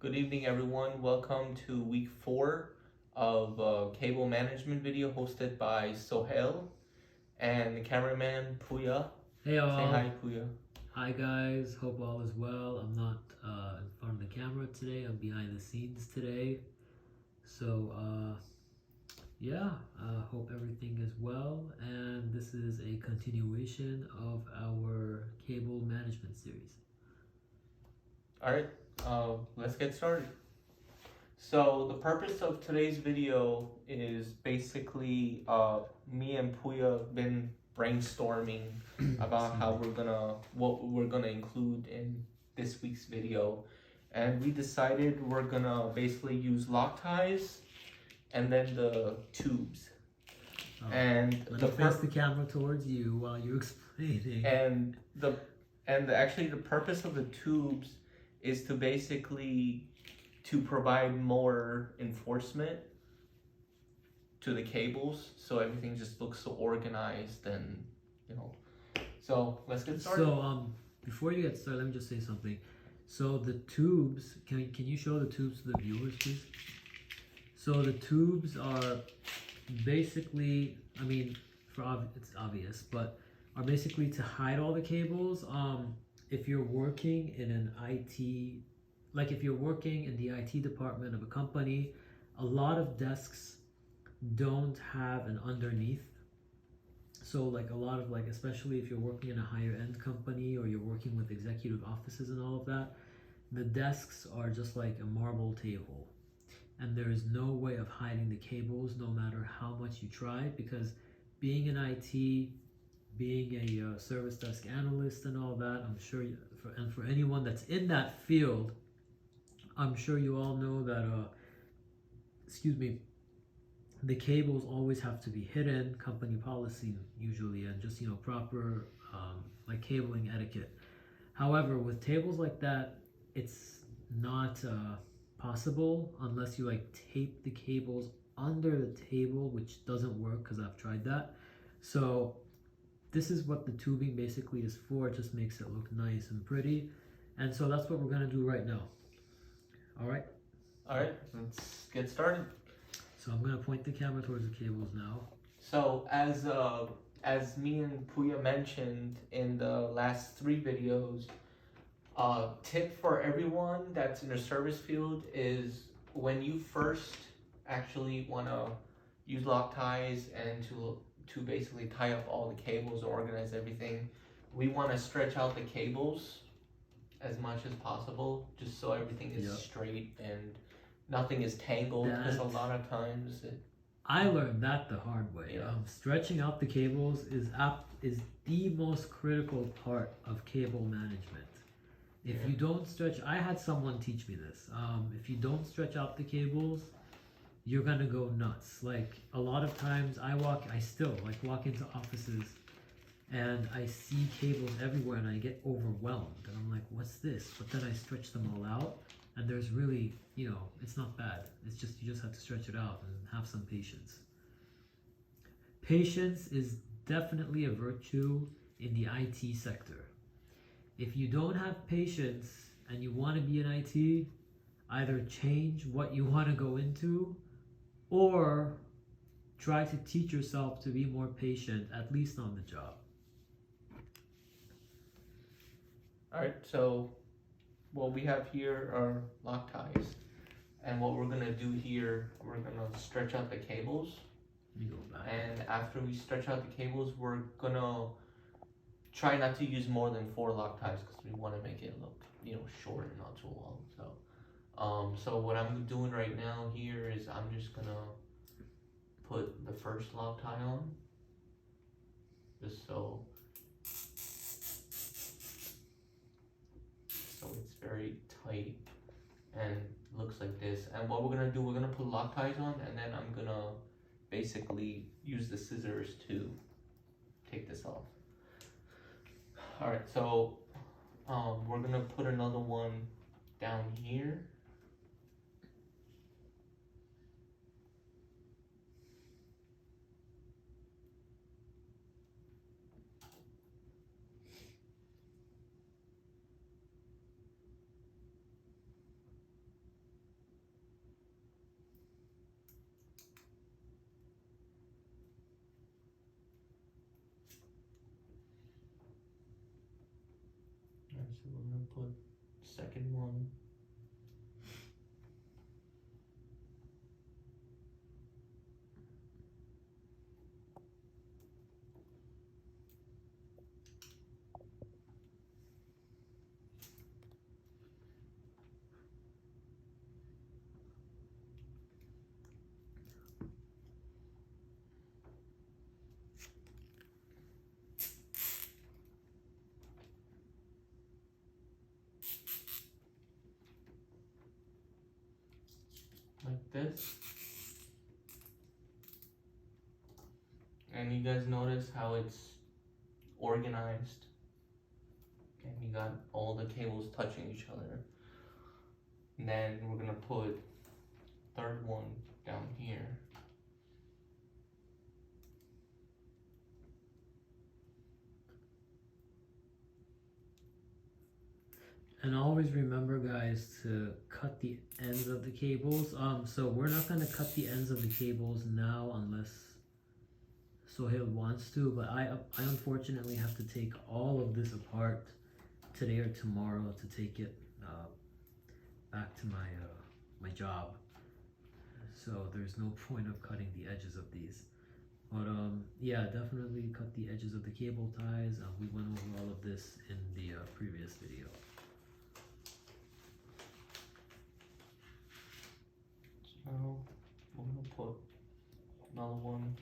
Good evening, everyone. Welcome to week 4 of cable management video hosted by Sohail and the cameraman Puya. Hey Say all. hi, Puya. Hi guys, hope all is well. I'm not in front of the camera today, I'm behind the scenes today. So hope everything is well, and this is a continuation of our cable management series. Alright, let's get started. So the purpose of today's video is basically me and Puya been brainstorming about what we're gonna include in this week's video, and we decided we're gonna basically use Loctites and then the tubes. And Let me face the camera towards you while you're explaining. And actually the purpose of the tubes is to basically to provide more enforcement to the cables, so everything just looks so organized and So let's get started. So before you get started, let me just say something. So the tubes, can you show the tubes to the viewers, please? So the tubes are basically, it's obvious, but are basically to hide all the cables. If you're working in an IT, like if you're working in the IT department of a company, a lot of desks don't have an underneath. So like a lot of especially if you're working in a higher end company or you're working with executive offices and all of that, the desks are just like a marble table. And there is no way of hiding the cables no matter how much you try, because being in IT, being a service desk analyst and all that, I'm sure, for anyone that's in that field, I'm sure you all know that, the cables always have to be hidden, company policy usually, and just, proper cabling etiquette. However, with tables like that, it's not possible unless you tape the cables under the table, which doesn't work because I've tried that. So this is what the tubing basically is for. It just makes it look nice and pretty, and so that's what we're gonna do right now. All right, let's get started. So I'm gonna point the camera towards the cables now. So as me and Puya mentioned in the last 3 videos, tip for everyone that's in the service field is when you first actually want to use Loctites and to basically tie up all the cables, organize everything, we want to stretch out the cables as much as possible, just so everything is straight and nothing is tangled, because a lot of times I learned that the hard way. Stretching out the cables is the most critical part of cable management. If you don't stretch, I had someone teach me this. If you don't stretch out the cables, you're gonna go nuts. Like a lot of times I still walk into offices and I see cables everywhere and I get overwhelmed and I'm like, what's this? But then I stretch them all out and there's really, it's not bad. It's just, you just have to stretch it out and have some patience. Patience is definitely a virtue in the IT sector. If you don't have patience and you want to be in IT, either change what you want to go into or try to teach yourself to be more patient, at least on the job. Alright, so what we have here are Loctites. And what we're going to do here, we're going to stretch out the cables. And after we stretch out the cables, we're going to try not to use more than 4 Loctites because we want to make it look, short and not too long. So what I'm doing right now here is I'm just going to put the first Loctite on, just so it's very tight and looks like this. And what we're gonna do, we're gonna put Loctites on, and then I'm gonna basically use the scissors to take this off. Alright, so we're gonna put another one down here. So we're gonna put second one. Like this. And you guys notice how it's organized, and you got all the cables touching each other. And then we're gonna put third one down here. And always remember, guys, to cut the ends of the cables. So we're not gonna cut the ends of the cables now unless Sohail wants to, but I unfortunately have to take all of this apart today or tomorrow to take it back to my job. So there's no point of cutting the edges of these. But yeah, definitely cut the edges of the cable ties. We went over all of this in the previous video. So we're gonna put another one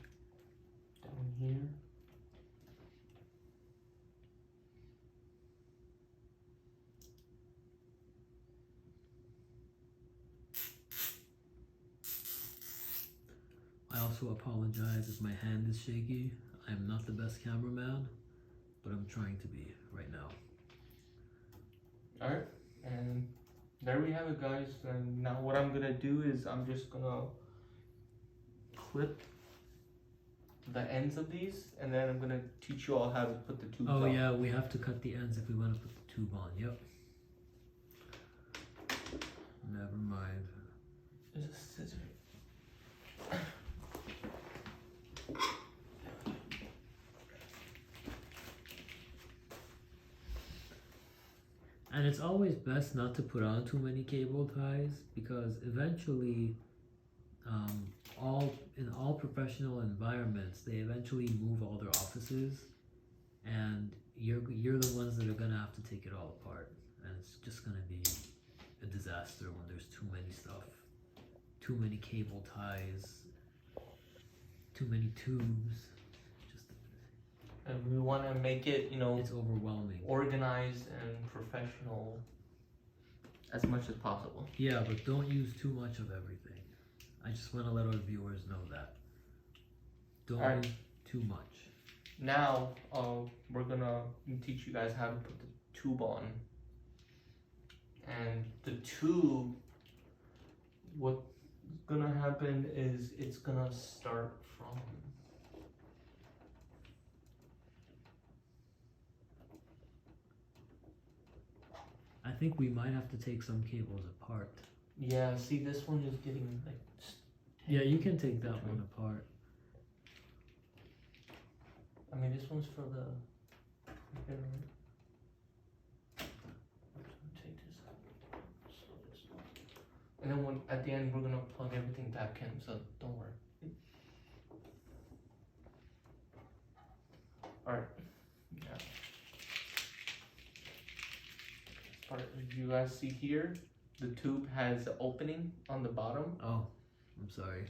down here. I also apologize if my hand is shaky. I am not the best cameraman, but I'm trying to be right now. Alright, and there we have it, guys. And now what I'm gonna do is I'm just gonna clip the ends of these, and then I'm gonna teach you all how to put the tubes Oh on. yeah, we have to cut the ends if we want to put the tube on. Yep. Never mind. There's a scissor. And it's always best not to put on too many cable ties, because eventually, in all professional environments, they eventually move all their offices, and you're the ones that are gonna have to take it all apart, and it's just gonna be a disaster when there's too many stuff, too many cable ties, too many tubes. And we want to make it, It's overwhelming. organized and professional as much as possible. Yeah, but don't use too much of everything. I just want to let our viewers know that. Don't use too much. Now, we're gonna teach you guys how to put the tube on. And the tube, what's gonna happen is it's gonna start from I think we might have to take some cables apart. yeah, see, this one is getting like Yeah, you can take that one apart. I mean, this one's for the here, right? Take this out. So this one. And then at the end we're gonna plug everything back in, so don't worry. Alright. Yeah. Alright, you guys see here, the tube has an opening on the bottom. Oh, I'm sorry.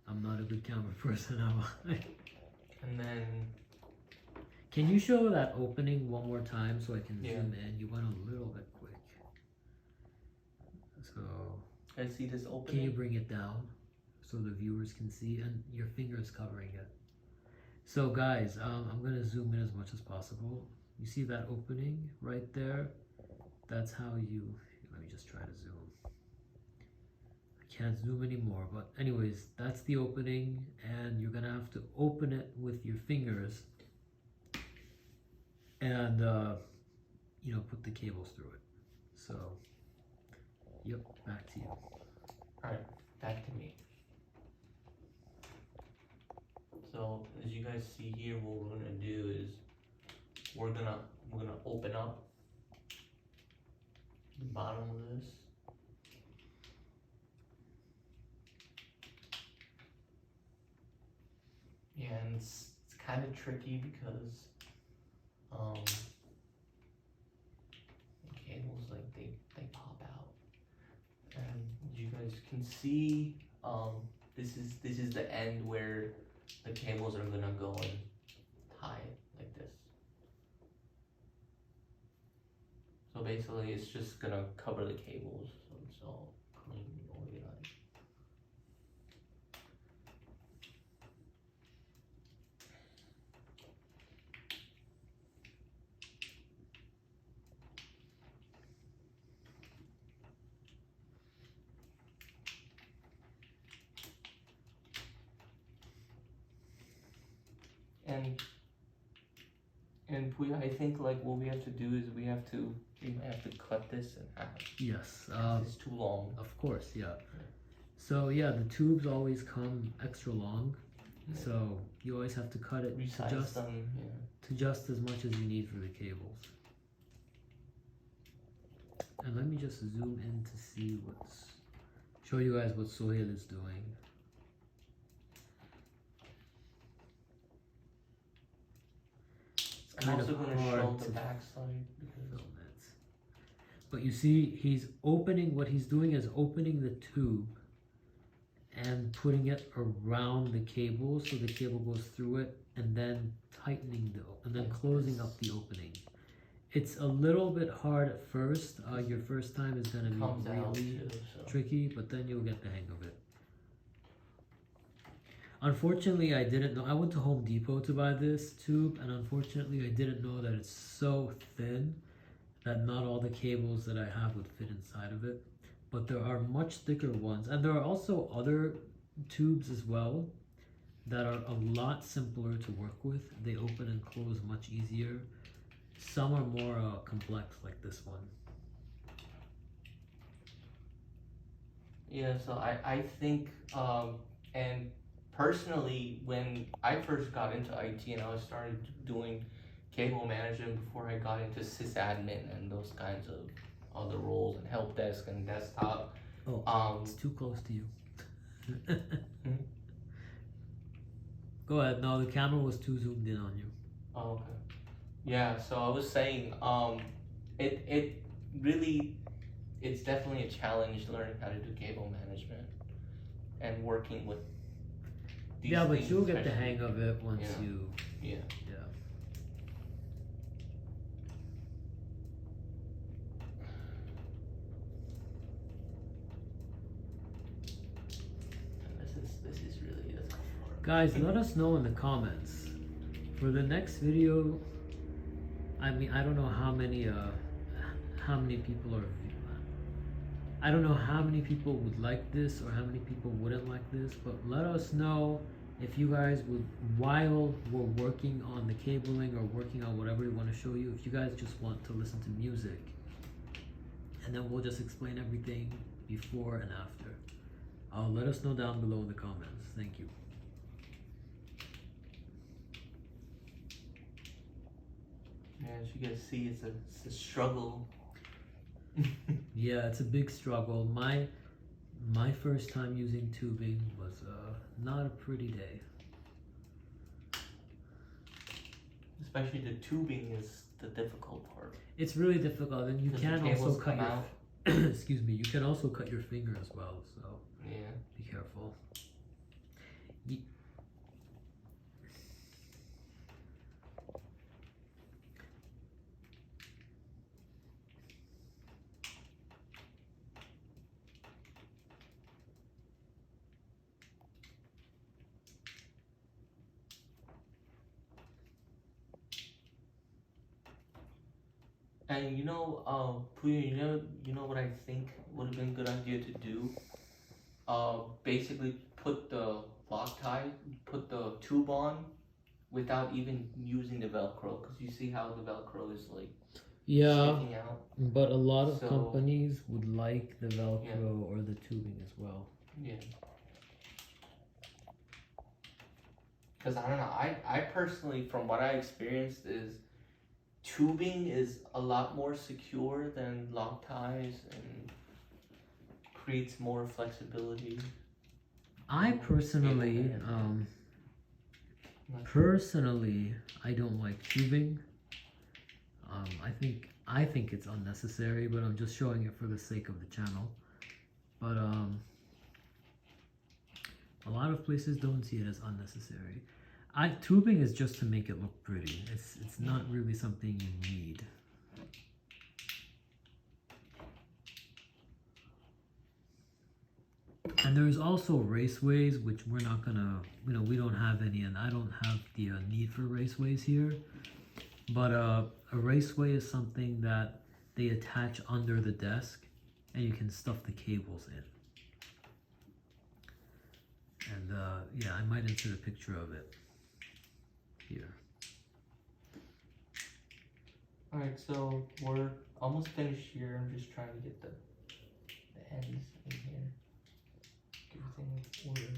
I'm not a good camera person, am I? And then Can you show that opening one more time so I can Yeah. zoom in? You went a little bit quick. So, I see this can opening. you bring it down so the viewers can see? And your finger is covering it. So guys, I'm gonna zoom in as much as possible. You see that opening right there? That's how you, let me just try to zoom. I can't zoom anymore, but anyways, that's the opening, and you're gonna have to open it with your fingers and, put the cables through it. So, yep, back to you. Alright, back to me. So as you guys see here, what we're gonna do is we're gonna open up bottom of this. Yeah, and it's kind of tricky because the cables they pop out, and you guys can see this is the end where the cables are gonna go and tie it like this. So basically, it's just gonna cover the cables, so it's all clean and organized. And Puya, I think like what we have to do is we might have to cut this in half. Yes. It's too long. Of course, yeah. So yeah, the tubes always come extra long, so you always have to cut it Resize them, to just as much as you need for the cables. And let me just zoom in to see show you guys what Sohail is doing. I'm also going to show the backside because but you see, what he's doing is opening the tube and putting it around the cable so the cable goes through it, and then tightening and then closing up the opening. It's a little bit hard at first. Your first time is going to be really tricky, but then you'll get the hang of it. Unfortunately, I didn't know. I went to Home Depot to buy this tube, and unfortunately, I didn't know that it's so thin that not all the cables that I have would fit inside of it. But there are much thicker ones, and there are also other tubes as well that are a lot simpler to work with. They open and close much easier. Some are more complex, like this one. Yeah, so I think, and personally, when I first got into IT and I started doing cable management before I got into sysadmin and those kinds of other roles and help desk and desktop. Oh, it's too close to you. Go ahead. No, the camera was too zoomed in on you. Oh, okay. Yeah, so I was saying, it really, it's definitely a challenge learning how to do cable management and working with these but things, you'll get the hang of it once you. Yeah. This is really the tough part. Guys, let us know in the comments for the next video. I mean, I don't know how many people are. I don't know how many people would like this or how many people wouldn't like this, but let us know if you guys would, while we're working on the cabling or working on whatever we want to show you, if you guys just want to listen to music, and then we'll just explain everything before and after. Let us know down below in the comments. Thank you. Yeah, as you guys see, it's a struggle. Yeah, it's a big struggle. My first time using tubing was not a pretty day. Especially the tubing is the difficult part. It's really difficult, and you can also cut your excuse me. You can also cut your finger as well. So yeah, be careful. And Puya, you know what I think would have been a good idea to do? Basically put the Loctite, put the tube on without even using the Velcro, because you see how the Velcro is like sticking out. But a lot of companies would like the Velcro or the tubing as well. Yeah. Because I don't know, I personally, from what I experienced, is tubing is a lot more secure than lock ties and creates more flexibility. I personally, I don't like tubing. I think it's unnecessary, but I'm just showing it for the sake of the channel. But a lot of places don't see it as unnecessary. Tubing is just to make it look pretty. It's not really something you need. And there's also raceways, which we're not gonna, we don't have any, and I don't have the need for raceways here. But a raceway is something that they attach under the desk, and you can stuff the cables in. And yeah, I might insert a picture of it here. Alright, so we're almost finished here. I'm just trying to get the ends in here. Everything orderly.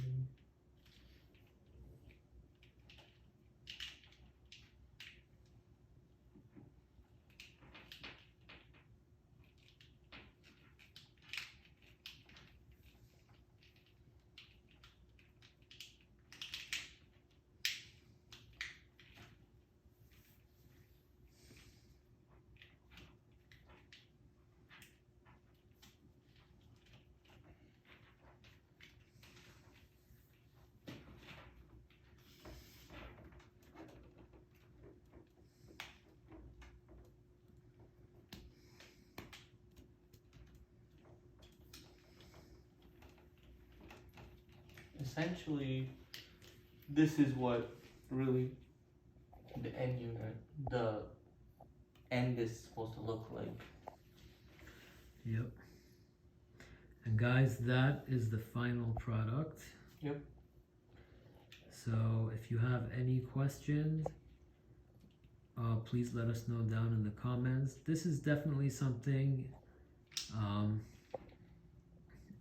Essentially, this is what really the end unit, the end is supposed to look like. Yep. And guys, that is the final product. Yep. So if you have any questions, please let us know down in the comments. This is definitely something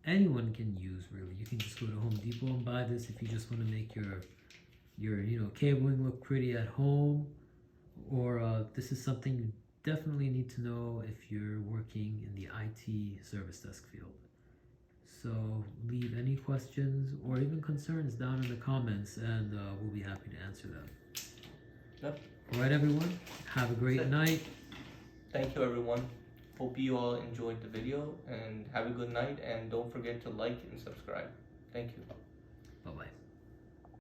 anyone can use, really. You can just go to Home Depot and buy this if you just want to make your cabling look pretty at home, or this is something you definitely need to know if you're working in the IT service desk field. So leave any questions or even concerns down in the comments, and we'll be happy to answer them. Yep. All right, everyone. Have a great night. Thank you, everyone. Hope you all enjoyed the video, and have a good night, and don't forget to like and subscribe. Thank you.